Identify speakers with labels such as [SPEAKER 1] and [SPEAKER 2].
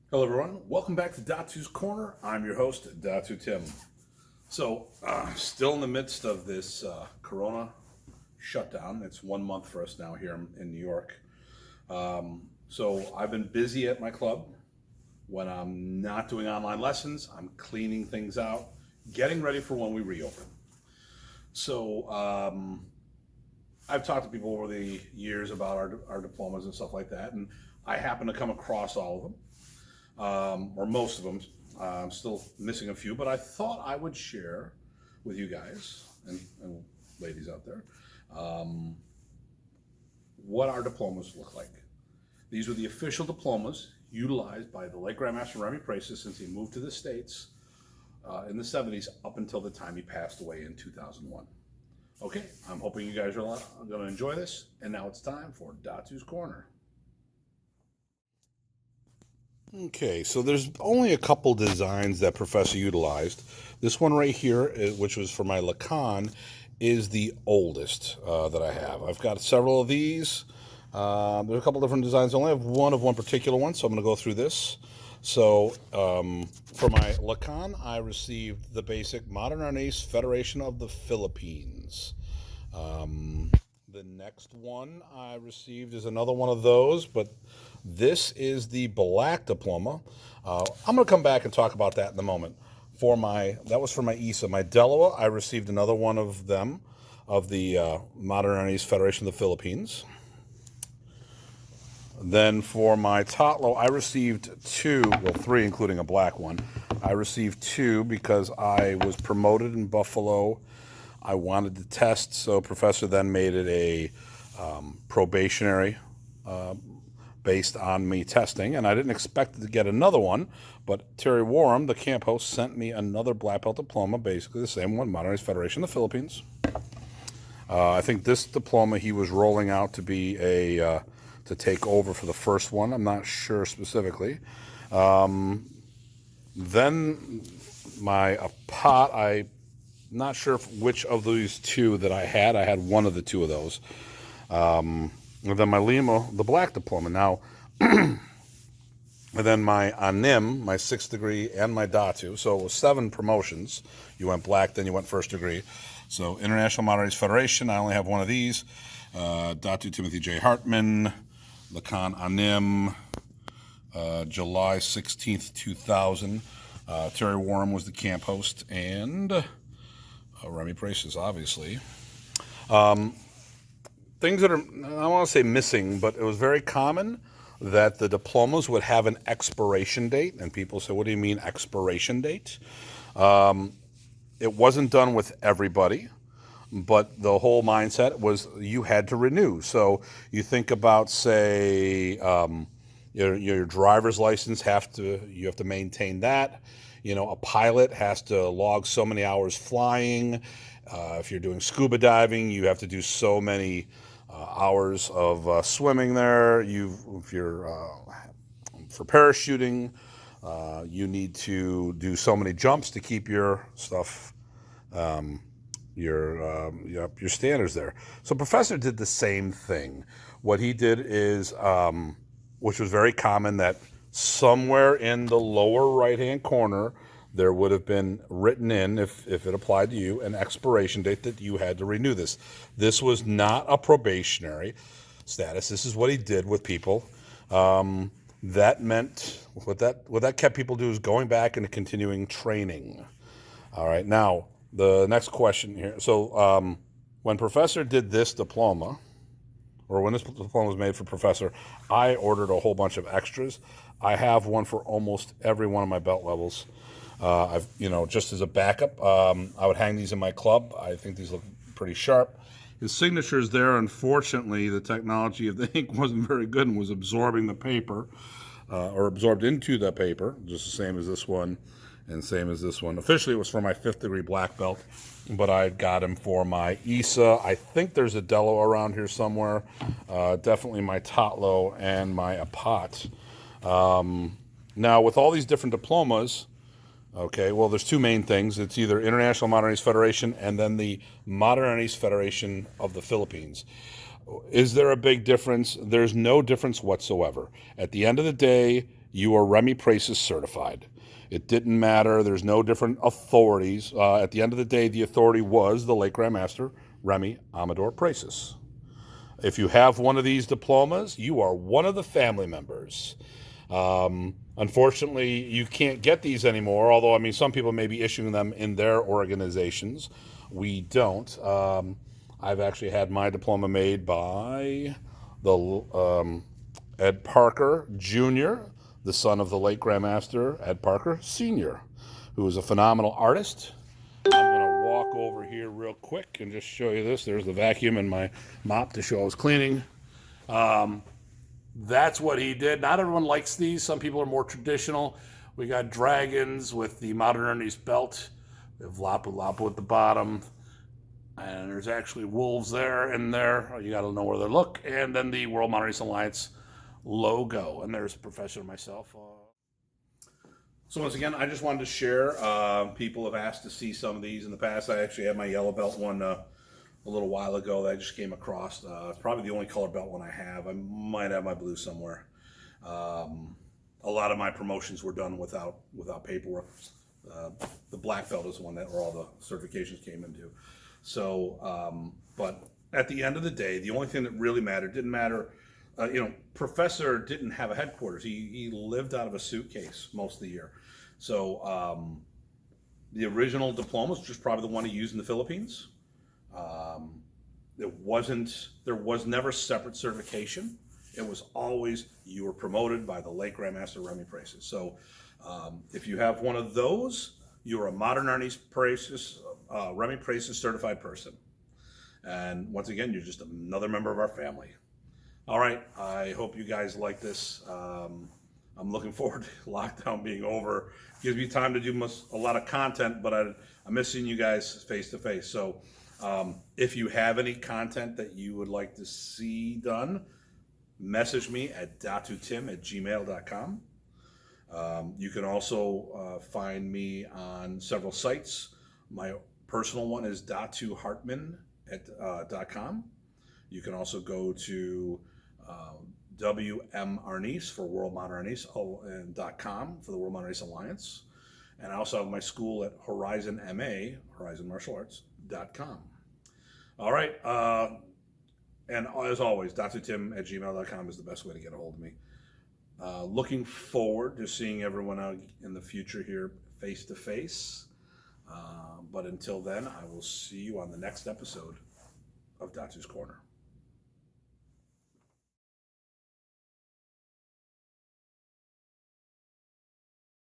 [SPEAKER 1] Hello, everyone. Welcome back to Datu's Corner. I'm your host, Datu Tim. Still in the midst of this Corona shutdown. It's 1 month for us now here in New York. I've been busy at my club. When I'm not doing online lessons, I'm cleaning things out, getting ready for when we reopen. So, I've talked to people over the years about our diplomas and stuff like that, and I happen to come across all of them or most of them. I'm still missing a few, but I thought I would share with you guys and ladies out there what our diplomas look like. These were the official diplomas utilized by the late Grandmaster Remy Precis since he moved to the States in the 70s up until the time he passed away in 2001. Okay, I'm hoping you guys are going to enjoy this, and now it's time for Datu's Corner. Okay, so there's only a couple designs that Professor utilized. This one right here, which was for my Lacan, is the oldest that I have. I've got several of these. There's a couple different designs. I only have one of one particular one, so I'm going to go through this. So for my Lacan, I received the basic Modern Arnis Federation of the Philippines. The next one I received is another one of those, but this is the black diploma. I'm going to come back and talk about that in a moment. That was for my ISA. My Delaware, I received another one of them, of the Modern Arnis Federation of the Philippines. Then for my Totlo, I received three, including a black one. I received two because I was promoted in Buffalo. I wanted to test, so Professor then made it a probationary based on me testing, and I didn't expect to get another one, but Terry Warham, the camp host, sent me another black belt diploma, basically the same one, Modernized Federation of the Philippines. I think this diploma he was rolling out to be to take over for the first one. I'm not sure specifically. Then my pot, I'm not sure which of these two that I had. I had one of the two of those. And then my Lima, the black diploma. Now, and then my Anim, my 6th degree, and my Datu. So it was 7 promotions. You went black, then you went 1st degree. So International Modernist Federation, I only have one of these. Datu Timothy J. Hartman, Lacan Anim, July 16th, 2000. Terry Warham was the camp host, and Remy Precis, obviously. Things that are, I don't want to say missing, but it was very common that the diplomas would have an expiration date, and people say, what do you mean expiration date? It wasn't done with everybody, but the whole mindset was you had to renew. So you think about, say, your driver's license, you have to maintain that. You know, a pilot has to log so many hours flying. If you're doing scuba diving, you have to do so many hours of swimming there. If you're for parachuting, you need to do so many jumps to keep your stuff, your standards there. So Professor did the same thing. What he did is, which was very common, that somewhere in the lower right-hand corner, there would have been written in, if it applied to you, an expiration date that you had to renew this. This was not a probationary status. This is what he did with people. That meant, what that kept people do is going back and continuing training. All right, now, the next question here. So when Professor did this diploma, or when this diploma was made for Professor, I ordered a whole bunch of extras. I have one for almost every one of my belt levels. Just as a backup, I would hang these in my club. I think these look pretty sharp. His signature's there. Unfortunately, the technology of the ink wasn't very good and was absorbing the paper, or absorbed into the paper, just the same as this one and same as this one. Officially, it was for my 5th degree black belt, but I got him for my ISA. I think there's a Dello around here somewhere. Definitely my Totlo and my Apat. Now, with all these different diplomas, okay, well, there's two main things. It's either International Modernist Federation and then the Modernist Federation of the Philippines. Is there a big difference? There's no difference whatsoever. At the end of the day, you are Remy Pracis certified. It didn't matter. There's no different authorities. At the end of the day, the authority was the late Grandmaster Remy Amador Pracis. If you have one of these diplomas, you are one of the family members. Unfortunately, you can't get these anymore, although, I mean, some people may be issuing them in their organizations. We don't. I've actually had my diploma made by the Ed Parker Jr., the son of the late Grandmaster Ed Parker Sr., who was a phenomenal artist. I'm going to walk over here real quick and just show you this. There's the vacuum and my mop to show I was cleaning. That's what he did. Not everyone likes these. Some people are more traditional. We got dragons with the modern Arnis belt. We have Lapu Lapu at the bottom. And there's actually wolves there and there. You got to know where they look. And then the World Modern Arnis Alliance logo. And there's Professor and myself. So once again, I just wanted to share. People have asked to see some of these in the past. I actually had my yellow belt one a little while ago that I just came across. It's probably the only color belt one I have. I might have my blue somewhere. A lot of my promotions were done without paperwork. The black belt is the one that where all the certifications came into. So, but at the end of the day, the only thing that really mattered didn't matter. Professor didn't have a headquarters. He lived out of a suitcase most of the year. So the original diploma was just probably the one he used in the Philippines. There was never separate certification. It was always you were promoted by the late Grandmaster Remy Pracis. So if you have one of those, you're a modern Arnis Pracis, Remy Pracis certified person. And once again, you're just another member of our family. All right, I hope you guys like this. I'm looking forward to lockdown being over. Gives me time to do a lot of content, but I miss seeing you guys face to face. So if you have any content that you would like to see done, message me at datutim@gmail.com. You can also find me on several sites. My personal one is datu.hartman.com. You can also go to WM Arnis for World Modern Arnis and .com for the World Modern Arnis Alliance. And I also have my school at Horizon MA, Horizon Martial Arts.com. All right. And as always, datutim@gmail.com is the best way to get a hold of me. Looking forward to seeing everyone out in the future here face to face. But until then, I will see you on the next episode of Datu's Corner.